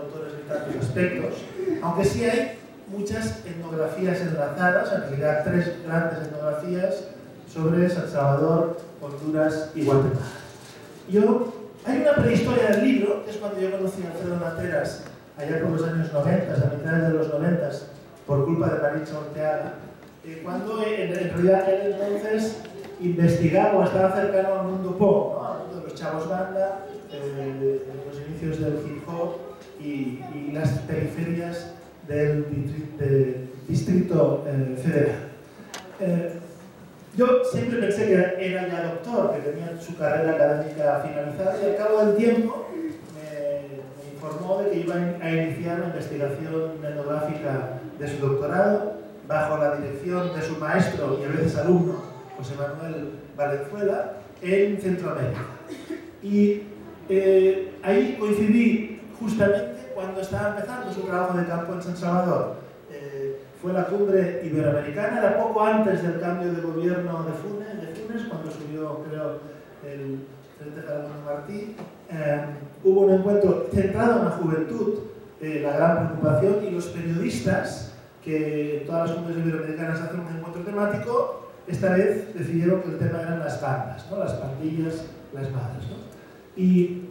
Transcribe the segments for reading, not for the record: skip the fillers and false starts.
autores ni tantos aspectos, aunque sí hay muchas etnografías enlazadas, en realidad 3 grandes etnografías sobre San Salvador, Honduras y Guatemala. Hay una prehistoria del libro, que es cuando yo conocí a Alfredo Materas, allá por los años 90, a mitades de los 90, por culpa de Maritza Orteaga, cuando en realidad él entonces investigaba o estaba cercano al mundo pop, ¿no? Al mundo de los chavos banda, los inicios del hip hop y las periferias del Distrito Federal. Yo siempre pensé que era ya doctor, que tenía su carrera académica finalizada, y al cabo del tiempo me informó de que iba a iniciar la investigación etnográfica de su doctorado bajo la dirección de su maestro y a veces alumno, José Manuel Valenzuela, en Centroamérica. Y ahí coincidí justamente cuando estaba empezando su trabajo de campo en San Salvador. Fue la cumbre iberoamericana, era poco antes del cambio de gobierno de Funes, cuando subió, creo, el Frente Fernando Martí. Hubo un encuentro centrado en la juventud, la gran preocupación, y los periodistas, que en todas las cumbres iberoamericanas hacen un encuentro temático, esta vez decidieron que el tema eran las bandas, ¿no? Las pandillas, las madres, ¿no? Y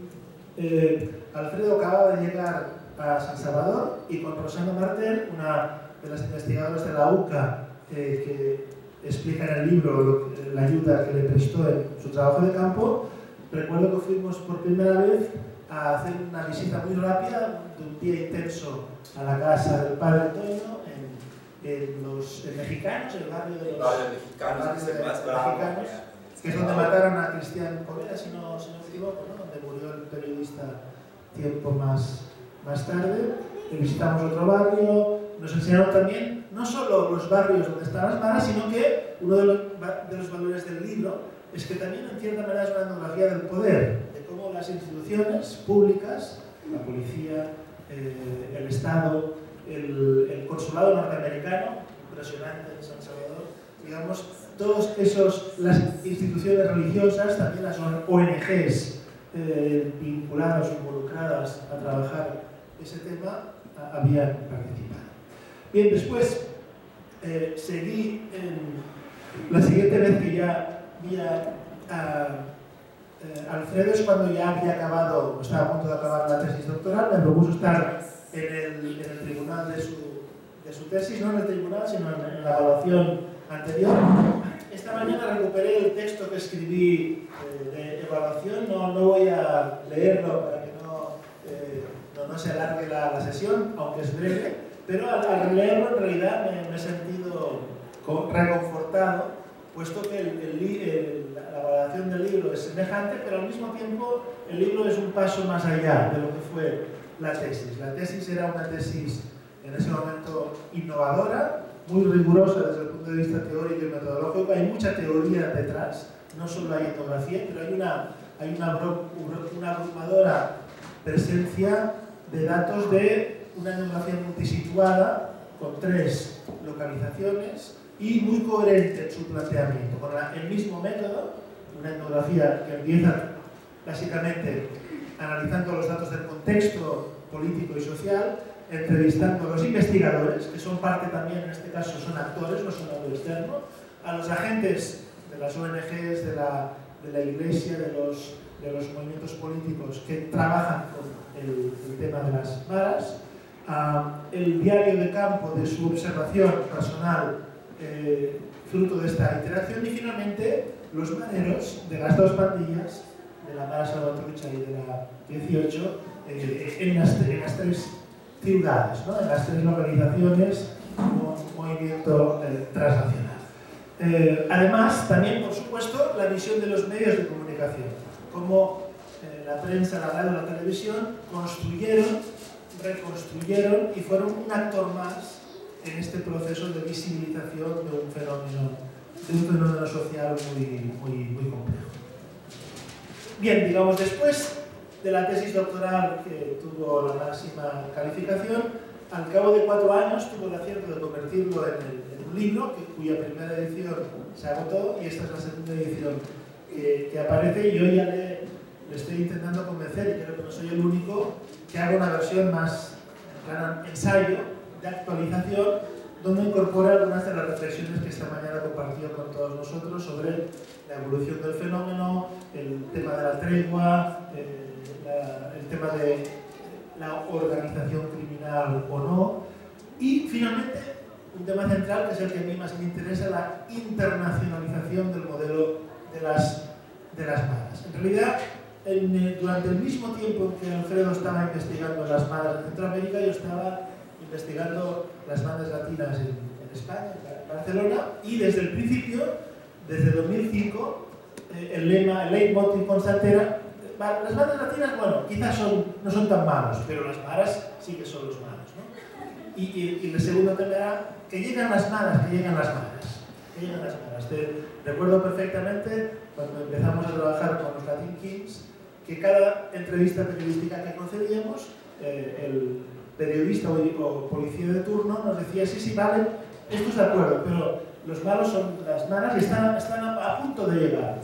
Alfredo acababa de llegar a San Salvador y con Rosana Martel, una de las investigadoras de la UCA, que explica en el libro la ayuda que le prestó en su trabajo de campo, recuerdo que fuimos por primera vez a hacer una visita muy rápida, de un día intenso, a la casa del padre Antonio, en los Mexicanos, el barrio de los Mexicanos, que es donde mataron a Cristian Poveda, si no me equivoco, ¿no? Donde murió el periodista tiempo más tarde. Visitamos otro barrio, nos enseñaron también no solo los barrios donde están las maras, sino que uno de los valores del libro es que también en cierta manera es una etnografía del poder, de cómo las instituciones públicas, la policía, el Estado, el consulado norteamericano, impresionante en San Salvador, digamos, todos esos, las instituciones religiosas, también las ONGs vinculadas o involucradas a trabajar ese tema, habían participado. Bien, después seguí la siguiente vez que ya vi a Alfredo es cuando ya había acabado, estaba a punto de acabar la tesis doctoral, me propuso estar en el tribunal de su tesis, no en el tribunal, sino en la evaluación anterior. Esta mañana recuperé el texto que escribí de evaluación, no voy a leerlo para que no se alargue la sesión, aunque es breve, pero al releerlo en realidad me he sentido reconfortado, puesto que la evaluación del libro es semejante, pero al mismo tiempo el libro es un paso más allá de lo que fue la tesis. La tesis era una tesis en ese momento innovadora, muy rigurosa desde el punto de vista teórico y metodológico. Hay mucha teoría detrás, no solo hay etnografía, pero hay una abrumadora presencia de datos de una etnografía multisituada con 3 localizaciones y muy coherente en su planteamiento, con el mismo método, una etnografía que empieza básicamente analizando los datos del contexto político y social, entrevistando a los investigadores, que son parte también, en este caso son actores, no son algo externo, a los agentes de las ONGs, de la Iglesia, de los movimientos políticos que trabajan con el tema de las maras, el diario de campo de su observación personal fruto de esta interacción, y finalmente los maneros de las 2 pandillas, de la Mara Salvatrucha y de la 18, en las 3 ciudades, ¿no? En las 3 localizaciones, un movimiento transnacional. Además, también, por supuesto, la visión de los medios de comunicación, como la prensa, la radio, la televisión construyeron, reconstruyeron y fueron un actor más en este proceso de visibilización de un fenómeno social muy complejo. Bien, digamos, después de la tesis doctoral que tuvo la máxima calificación, al cabo de 4 años tuvo el acierto de convertirlo en un libro cuya primera edición se agotó, y esta es la segunda edición que aparece, y hoy ya le le estoy intentando convencer, y creo que no soy el único, que haga una versión más en plan ensayo, de actualización, donde incorpora algunas de las reflexiones que esta mañana compartió con todos nosotros sobre la evolución del fenómeno, el tema de la tregua, el tema de la organización criminal o no, y finalmente un tema central que es el que a mí más me interesa, la internacionalización del modelo de las maras. En realidad, durante el mismo tiempo en que Alfredo estaba investigando las maras de Centroamérica, yo estaba investigando las bandas latinas en España, en Barcelona, y desde el principio, desde 2005, el leitmotiv constante era: las bandas latinas, bueno, quizás no son tan malos, pero las maras sí que son los malos, ¿no? Y el segundo tema era que llegan las maras, que llegan las maras, que llegan las maras. Recuerdo perfectamente cuando empezamos a trabajar con los Latin Kings, que cada entrevista periodística que concedíamos, el periodista o policía de turno nos decía: sí, vale, esto es de acuerdo, pero los malos son las maras y están a punto de llegar.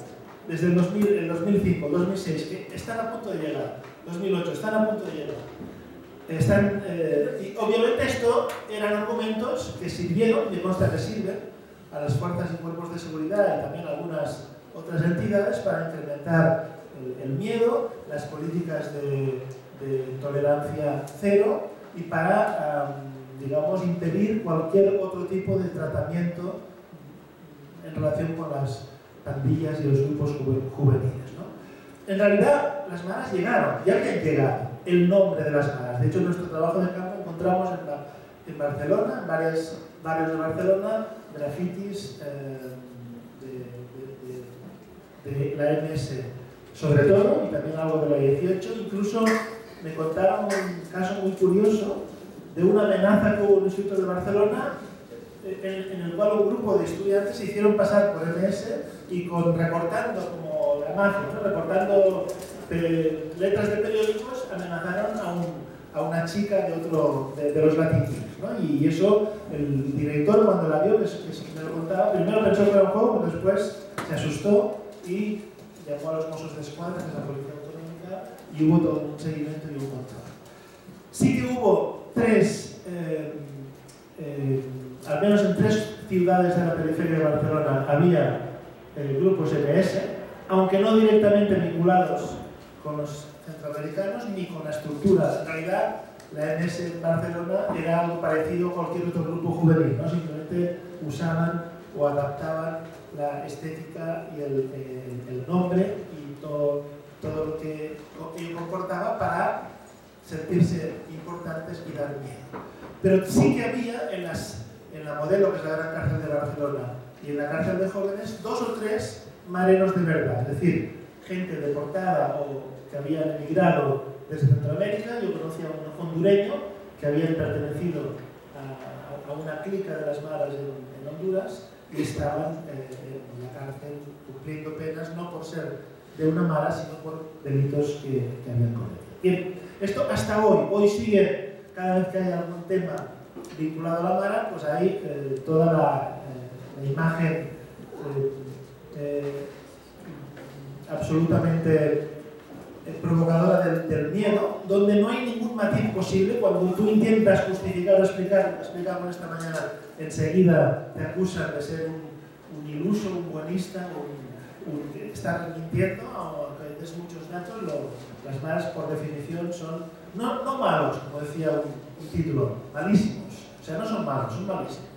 Desde el 2005, 2006, que están a punto de llegar. 2008, están a punto de llegar. Y obviamente esto eran argumentos que sirvieron, me consta que sirven, a las fuerzas y cuerpos de seguridad y también a algunas otras entidades para incrementar el miedo, las políticas de tolerancia cero y para, digamos, impedir cualquier otro tipo de tratamiento en relación con las pandillas y los grupos juveniles, ¿no? En realidad, las maras llegaron, ya que han llegado el nombre de las maras. De hecho, en nuestro trabajo de campo encontramos en Barcelona, en varios barrios de Barcelona, grafitis de la MS, sobre todo, y también algo de la 18. Incluso me contaron un caso muy curioso de una amenaza que hubo en un instituto de Barcelona en el cual un grupo de estudiantes se hicieron pasar por MS y recortando como la mafia, ¿no? Recortando letras de periódicos, amenazaron a una chica de los Latin Kings, ¿no? Y eso, el director, cuando la vio, que me lo contaba, primero pensó que era un juego, pero después se asustó y llamó a los Mossos de Escuadra, que es la Policía Autonómica, y hubo todo un seguimiento y un control. Sí que hubo al menos en 3 ciudades de la periferia de Barcelona había grupos MS, aunque no directamente vinculados con los centroamericanos ni con la estructura. En realidad, la MS en Barcelona era algo parecido a cualquier otro grupo juvenil, ¿no? Simplemente usaban o adaptaban la estética y el nombre y todo lo que ello comportaba para sentirse importantes y dar miedo. Pero sí que había en la Modelo, que es la gran cárcel de Barcelona, y en la cárcel de jóvenes, 2 o 3 mareros de verdad, es decir, gente deportada o que habían emigrado desde Centroamérica. Yo conocía a un hondureño que habían pertenecido a una clica de las maras en Honduras y estaban en la cárcel cumpliendo penas, no por ser de una mara, sino por delitos que habían cometido. Bien, esto hasta hoy sigue, cada vez que hay algún tema vinculado a la mara, pues hay toda la imagen absolutamente provocadora del miedo, donde no hay ningún matiz posible. Cuando tú intentas justificar o explicar, explicamos esta mañana, enseguida te acusan de ser un iluso, un buenista, que estar mintiendo, aunque des muchos datos. Las maras, por definición, son no malos, como decía un título, malísimos. O sea, no son malos, son malísimos.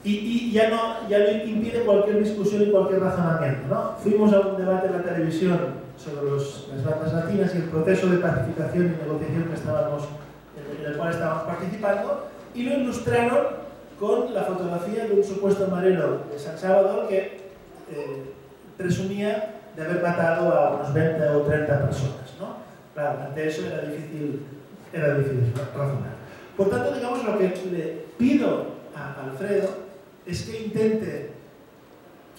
Y ya no impide cualquier discusión y cualquier razonamiento, ¿no? Fuimos a un debate en la televisión sobre las bandas latinas y el proceso de pacificación y negociación en el cual estábamos participando, y lo ilustraron con la fotografía de un supuesto marero de San Salvador que presumía de haber matado a unos 20 o 30 personas, ¿no? Claro, ante eso era difícil razonar. Por tanto, digamos, lo que le pido a Alfredo es que intente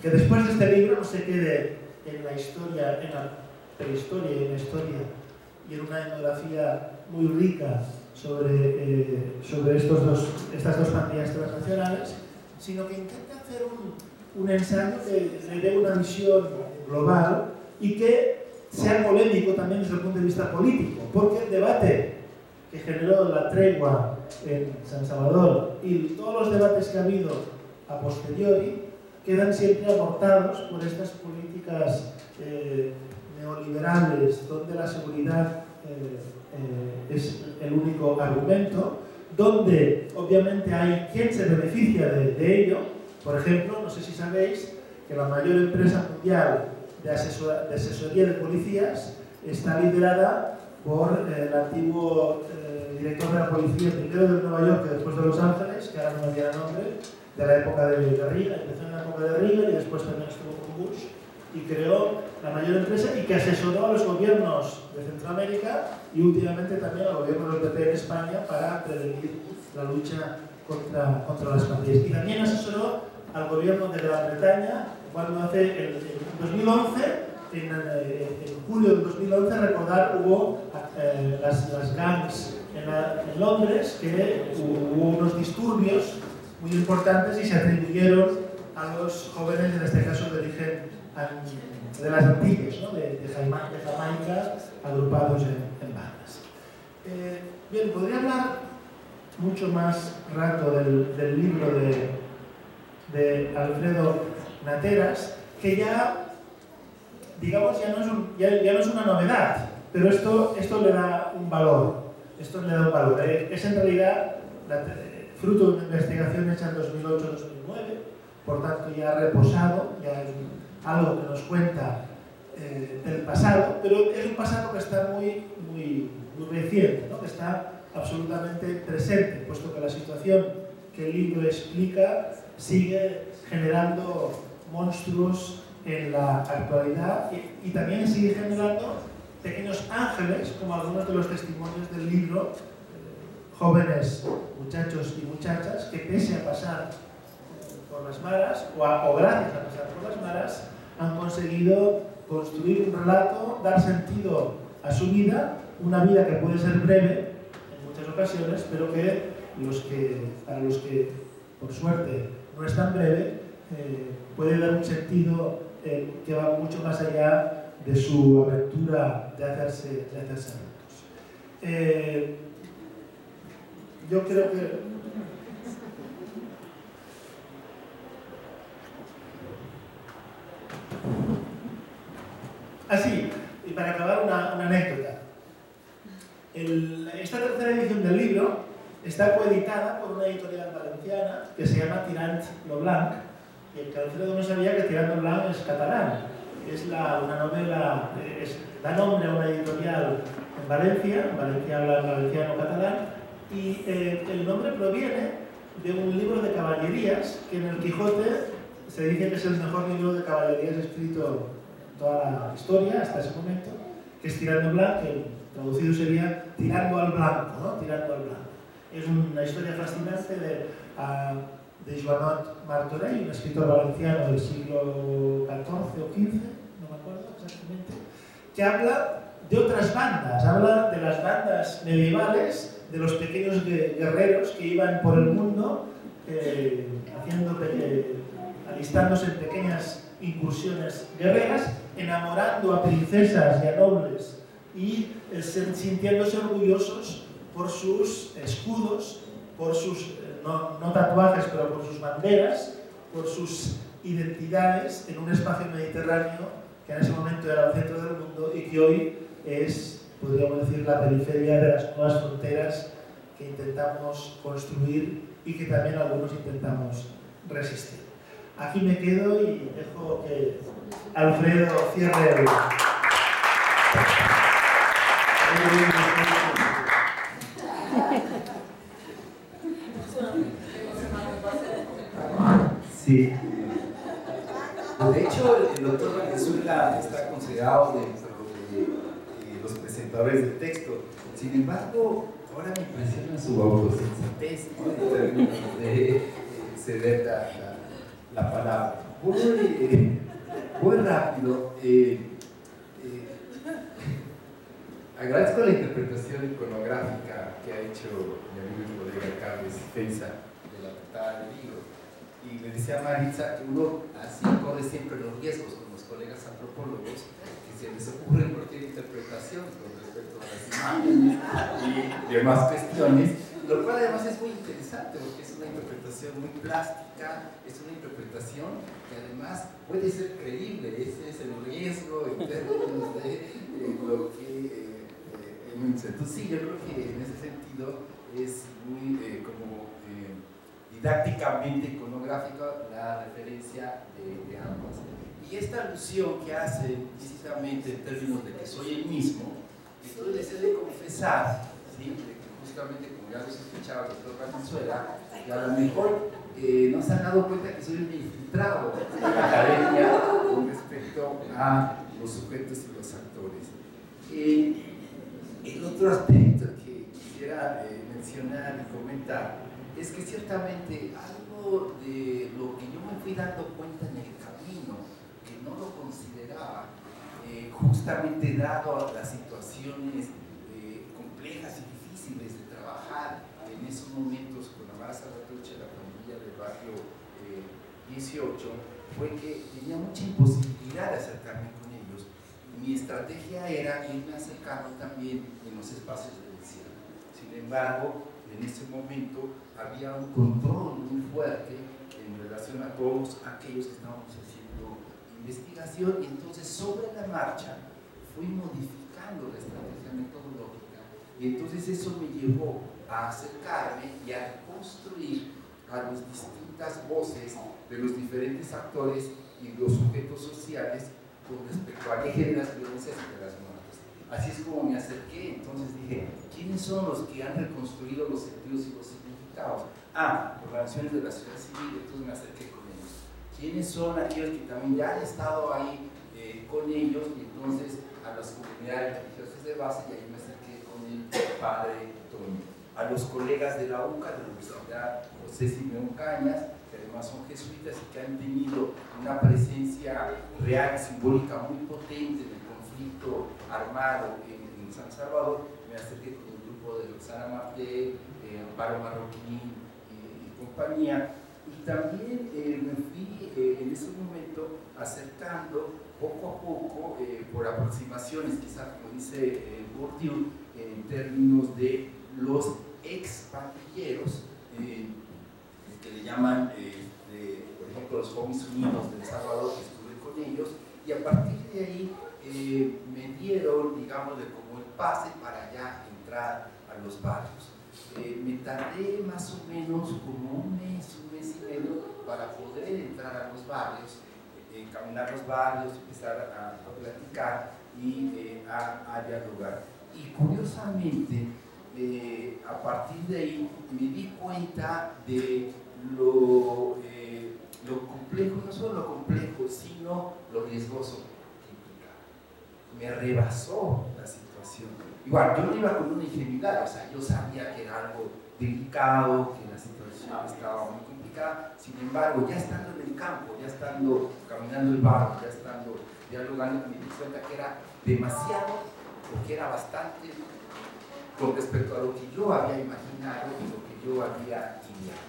que después de este libro no se quede en la historia, en la prehistoria y en la historia y en una etnografía muy rica sobre estas dos pandillas transnacionales, sino que intente hacer un ensayo que le dé una visión global y que sea polémico también desde el punto de vista político, porque el debate que generó la tregua en San Salvador y todos los debates que ha habido a posteriori quedan siempre abortados por estas políticas neoliberales, donde la seguridad es el único argumento, donde obviamente hay quien se beneficia de ello. Por ejemplo, no sé si sabéis que la mayor empresa mundial de asesoría de policías está liderada por el antiguo director de la policía, primero de Nueva York y después de Los Ángeles, que ahora no me viene el nombre, de la época de Reagan. Empezó en la época de Reagan y después también estuvo con Bush y creó la mayor empresa y que asesoró a los gobiernos de Centroamérica y últimamente también al gobierno del PP en España para prevenir la lucha contra las pandillas. Y también asesoró al gobierno de Gran Bretaña cuando en 2011, en julio de 2011, recordar, hubo las gangs en Londres, que hubo unos disturbios muy importantes y se atribuyeron a los jóvenes, en este caso de origen de las Antillas, ¿no? de Jamaica, agrupados en bandas. Bien, podría hablar mucho más rato del libro de Alfredo Nateras, que ya, digamos, ya no es una novedad, pero esto le da un valor. Es en realidad fruto de una investigación hecha en 2008-2009, por tanto ya ha reposado, ya es algo que nos cuenta del pasado, pero es un pasado que está muy reciente, ¿no? Que está absolutamente presente, puesto que la situación que el libro explica sigue generando monstruos en la actualidad y también sigue generando pequeños ángeles, como algunos de los testimonios del libro, jóvenes muchachos y muchachas que pese a pasar por las maras, o gracias a pasar por las maras, han conseguido construir un relato, dar sentido a su vida, una vida que puede ser breve en muchas ocasiones, pero que para los que por suerte no es tan breve, puede dar un sentido que va mucho más allá de su aventura de hacerse adultos. Yo creo que así, y para acabar una anécdota. Esta tercera edición del libro está coeditada por una editorial valenciana que se llama Tirant lo Blanc, y el que Alfredo no sabía que Tirant lo Blanc es catalán. Es una novela, da nombre a una editorial en Valencia habla valenciano-catalán, y el nombre proviene de un libro de caballerías que en el Quijote se dice que es el mejor libro de caballerías escrito en toda la historia hasta ese momento, que es Tirant Blanc, que traducido sería Tirando al Blanco, ¿no? Tirando al Blanco. Es una historia fascinante de Joanot Martorell, un escritor valenciano del siglo XIV o XV, no me acuerdo exactamente, que habla de otras bandas, habla de las bandas medievales, de los pequeños guerreros que iban por el mundo alistándose en pequeñas incursiones guerreras, enamorando a princesas y a nobles y sintiéndose orgullosos por sus escudos, por sus, no tatuajes, pero por sus banderas, por sus identidades en un espacio mediterráneo que en ese momento era el centro del mundo y que hoy es, podríamos decir, la periferia de las nuevas fronteras que intentamos construir y que también algunos intentamos resistir. Aquí me quedo y dejo que Alfredo cierre el... Sí. De hecho, el doctor Valenzuela está considerado de los presentadores de texto. Sin embargo, ahora me impresiona su autosensatez, ¿no? En términos de ceder la palabra. Muy rápido. Agradezco la interpretación iconográfica que ha hecho mi amigo y colega Carlos Feiza de la portada del libro. Y le decía a Maritza que uno así corre siempre los riesgos con los colegas antropólogos, que se les ocurre cualquier interpretación con respecto a las imágenes y demás cuestiones, lo cual además es muy interesante porque es una interpretación muy plástica, es una interpretación que además puede ser creíble. Ese es el riesgo en términos de lo que entonces sí, yo creo que en ese sentido es muy didácticamente iconográfica la referencia de ambas. Y esta alusión que hace implícitamente en términos de que soy el mismo, entonces les he de confesar, ¿sí?, de que justamente como ya lo sospechaba el doctor Valenzuela, que a lo mejor no se han dado cuenta que soy un infiltrado de la academia con respecto a los sujetos y los actores. El otro aspecto que quisiera mencionar y comentar es que ciertamente algo de lo que yo me fui dando cuenta en el camino, que no lo consideraba, justamente dado las situaciones complejas y difíciles de trabajar en esos momentos con Amara Salvatrucha, la pandilla del barrio 18, fue que tenía mucha imposibilidad de acercarme con ellos. Mi estrategia era irme acercando también en los espacios de elección. Sin embargo, en ese momento había un control muy fuerte en relación a todos aquellos que estábamos haciendo investigación, y entonces sobre la marcha fui modificando la estrategia metodológica, y entonces eso me llevó a acercarme y a construir a las distintas voces de los diferentes actores y los sujetos sociales con respecto al eje de las violencias y de las muertes. Así es como me acerqué. Entonces dije, ¿quiénes son los que han reconstruido los sentidos y los significados? Organizaciones de la sociedad civil. Entonces me acerqué con ellos. ¿Quiénes son aquellos que también ya han estado ahí con ellos? Y entonces a las comunidades religiosas de base, y ahí me acerqué con el padre Toño. A los colegas de la UCA, de la Universidad José Simeón Cañas, que además son jesuitas y que han tenido una presencia real, simbólica muy potente en el conflicto armado en San Salvador. Me acerqué con un grupo de Roxana Martel, Amparo Marroquín y compañía, y también me fui en ese momento acercando poco a poco, por aproximaciones, quizás como dice Bourdieu, en términos de los ex pandilleros, que le llaman, por ejemplo, los Homies Unidos de El Salvador, que estuve con ellos, y a partir de ahí me dieron, digamos, como el pase para ya entrar a los barrios. Me tardé más o menos como un mes y medio para poder entrar a los barrios, caminar los barrios, empezar a platicar y a dialogar. Y curiosamente, a partir de ahí me di cuenta de lo complejo, no solo lo complejo, sino lo riesgoso que implicaba. Me rebasó la situación. Igual, yo no iba con una ingenuidad, o sea, yo sabía que era algo delicado, que la situación estaba muy complicada. Sin embargo, ya estando en el campo, ya estando caminando el barrio, ya estando dialogando, me di cuenta que era demasiado, porque era bastante con respecto a lo que yo había imaginado y lo que yo había ideado.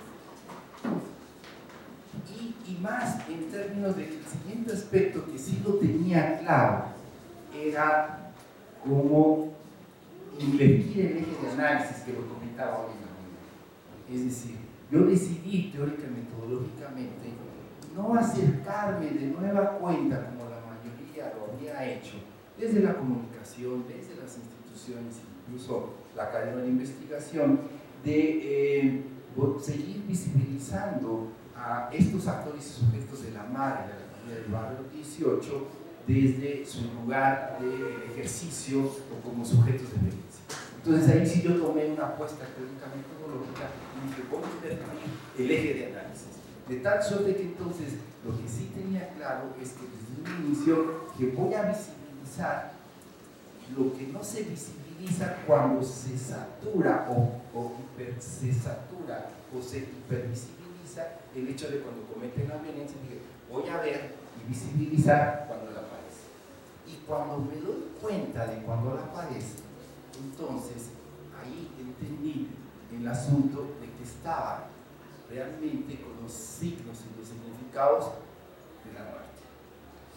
Y más en términos de que el siguiente aspecto que sí lo tenía claro era cómo invertir el eje de análisis que lo comentaba hoy en la mañana. Es decir, yo decidí teórica y metodológicamente no acercarme de nueva cuenta como la mayoría lo había hecho desde la comunicación, desde las instituciones, incluso la Academia de Investigación, de seguir visibilizando a estos actores y sujetos de la MAR, de la comunidad del barrio 18, desde su lugar de ejercicio o como sujetos de violencia. Entonces ahí sí yo tomé una apuesta teórica metodológica y dije, voy a invertir el eje de análisis. De tal suerte que entonces lo que sí tenía claro es que desde un inicio que voy a visibilizar lo que no se visibiliza cuando se satura o se satura o se hipervisibiliza el hecho de cuando cometen la violencia. Dije, voy a ver y visibilizar cuando la padece. Y cuando me doy cuenta de cuando la padece, entonces ahí entendí el asunto de que estaba realmente con los signos y los significados de la muerte.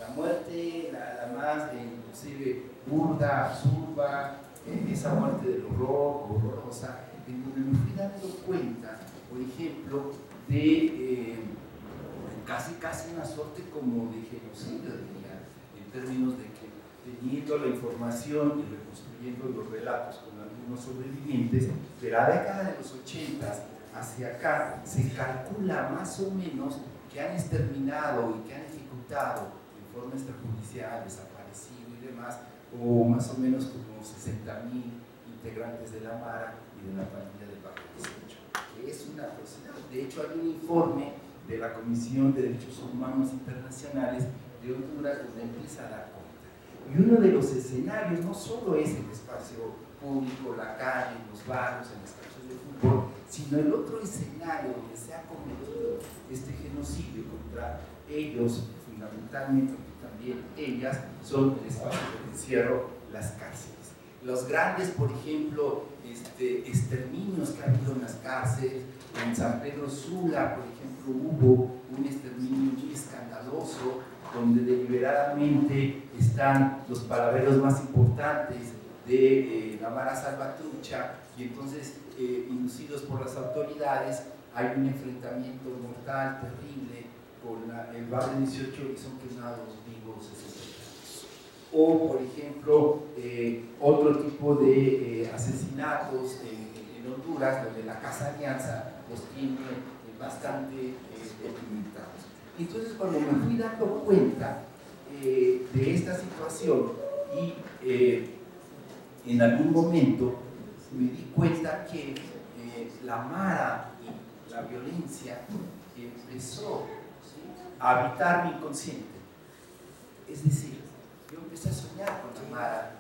La muerte, la más inclusive burda, absurda, esa muerte del horror, horrorosa, en donde me fui dando cuenta, por ejemplo, de casi una suerte como de genocidio, diría, en términos de que teniendo la información y reconstruyendo los relatos con algunos sobrevivientes, de la década de los 80 hacia acá se calcula más o menos que han exterminado y que han ejecutado en forma extrajudicial, desaparecido y demás, o más o menos como 60.000 integrantes de la MARA y de la pandilla del Barrio 18, que es una atrocidad. De hecho, hay un informe de la Comisión de Derechos Humanos Internacionales de Honduras donde empieza a dar cuenta. Y uno de los escenarios no solo es el espacio público, la calle, los barrios, en las canchas de fútbol, sino el otro escenario donde se ha cometido este genocidio contra ellos, fundamentalmente, y también ellas, son el espacio de encierro, las cárceles. Los grandes, por ejemplo, exterminios que ha habido en las cárceles, en San Pedro Sula, por ejemplo, hubo un exterminio muy escandaloso, donde deliberadamente están los palaveros más importantes de la Mara Salvatrucha, y entonces, inducidos por las autoridades, hay un enfrentamiento mortal, terrible, con el Barrio 18 y son quemados vivos asesinados. O, por ejemplo, otro tipo de asesinatos en Honduras, donde la Casa Alianza los tiene bastante delimitados. Entonces, cuando me fui dando cuenta de esta situación y en algún momento me di cuenta que la Mara y la violencia empezó, ¿sí?, a habitar mi inconsciente. Es decir, yo empecé a soñar con la Mara,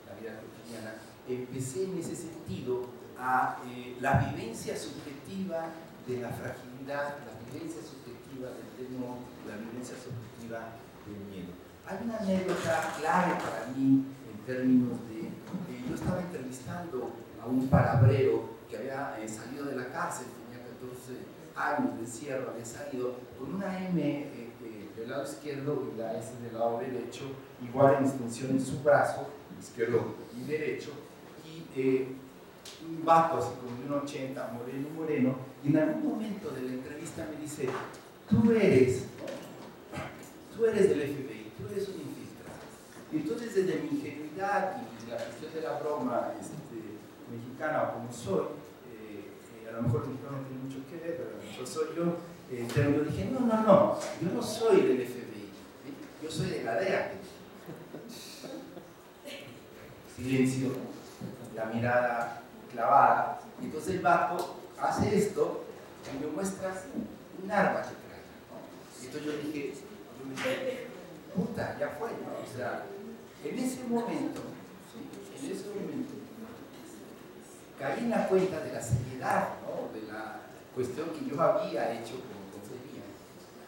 la vida cotidiana, empecé en ese sentido a la vivencia subjetiva de la fragilidad, la vivencia subjetiva del temor, la vivencia subjetiva del miedo. Hay una anécdota clave para mí en términos de yo estaba entrevistando a un palabrero que había salido de la cárcel, tenía 14 años de encierro, había salido con una M del lado izquierdo y la S del lado derecho, igual en extensión en su brazo, izquierdo y derecho, y un vato así como de 1,80, moreno, y en algún momento de la entrevista me dice, tú eres del FBI, tú eres un infiltrado. Y entonces desde mi ingenuidad y la cuestión de la broma mexicana como soy, a lo mejor el mexicano no tiene mucho que ver, pero yo soy yo, pero yo dije, no, yo no soy del FBI, ¿sí? Yo soy de la DEA. Silencio, la mirada clavada, y entonces el vato hace esto y me muestra un arma que trae, ¿no? Y entonces yo dije, puta, ya fue, ¿no? O sea, en ese momento, ¿sí?, caí en la cuenta de la seriedad, ¿no?, de la cuestión que yo había hecho como tontería.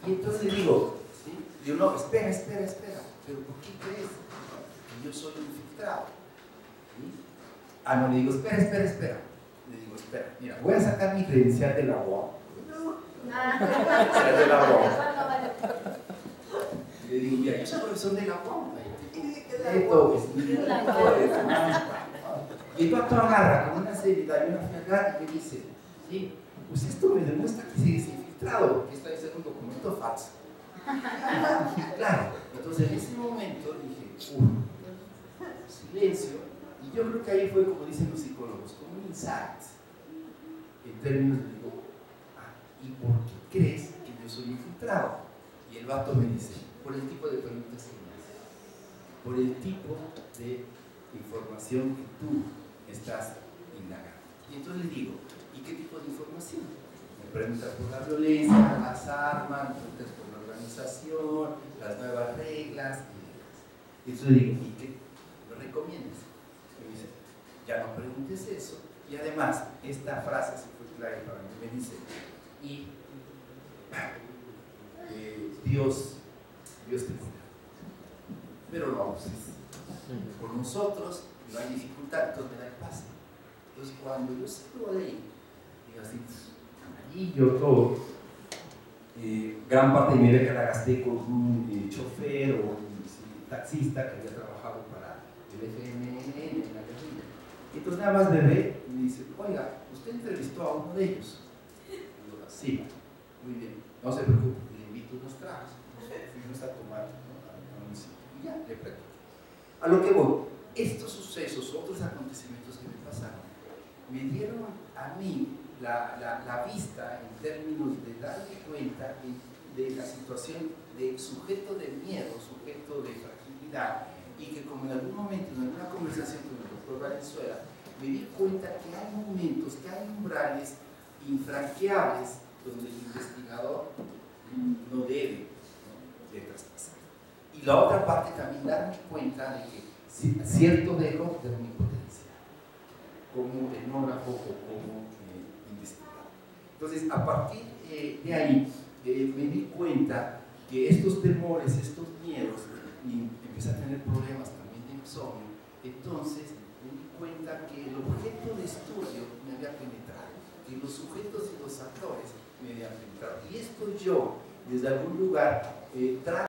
Y entonces le digo, ¿sí?, digo, no, espera, pero ¿por qué crees que yo soy un infiltrado? ¿Sí? Ah, no, le digo, espera. Le digo, espera, mira, voy a sacar mi credencial de la UAM. De la UAM. Y le digo, mira, yo soy profesor de la UAM. Y el vato agarra con una seriedad y una frialdad y me dice, sí, pues esto me demuestra que sigues infiltrado, porque está diciendo un documento falso. Claro, entonces en ese momento dije, silencio, y yo creo que ahí fue, como dicen los psicólogos, como un insight, en términos de digo, ¿y por qué crees que yo soy infiltrado? Y el vato me dice, por el tipo de preguntas que me haces, por el tipo de información que tú estás indagando. Y entonces le digo, ¿y qué tipo de información? Me preguntas por la violencia, las armas, me preguntas por la organización, las nuevas reglas, y entonces le digo, ¿y qué me recomiendas? Y me dice, ya no preguntes eso, y además, esta frase se fue clara para mí, me dice, y Dios te cuida, pero no abuses. Por nosotros no hay dificultad, entonces me da el pase. Entonces cuando yo salgo de ahí, digo así, amarillo todo, Gran parte de mi beca la gasté con un chofer o un taxista que había trabajado para el FMN en la guerrilla. Entonces nada más me ve y me dice, oiga, ¿usted entrevistó a uno de ellos? Y yo, sí, muy bien, no se preocupe, le invito unos tragos. Fuimos a tomar, ¿no?, a un sitio y ya, le platico. A lo que voy, estos sucesos, otros acontecimientos que me pasaron, me dieron a mí la vista en términos de darme cuenta de la situación de sujeto de miedo, sujeto de fragilidad, y que como en algún momento, en una conversación con el doctor Valenzuela, me di cuenta que hay momentos, que hay umbrales infranqueables donde el investigador no debe, ¿no?, de traspasar. Y la otra parte también darme cuenta de que cierto dejo de omnipotencia, como etnógrafo o como investigador. Entonces, a partir de ahí, me di cuenta que estos temores, estos miedos, y empecé a tener problemas también de insomnio. Entonces, me di cuenta que el objeto de estudio me había penetrado, que los sujetos y los actores me habían penetrado. Y esto yo, desde algún lugar, traje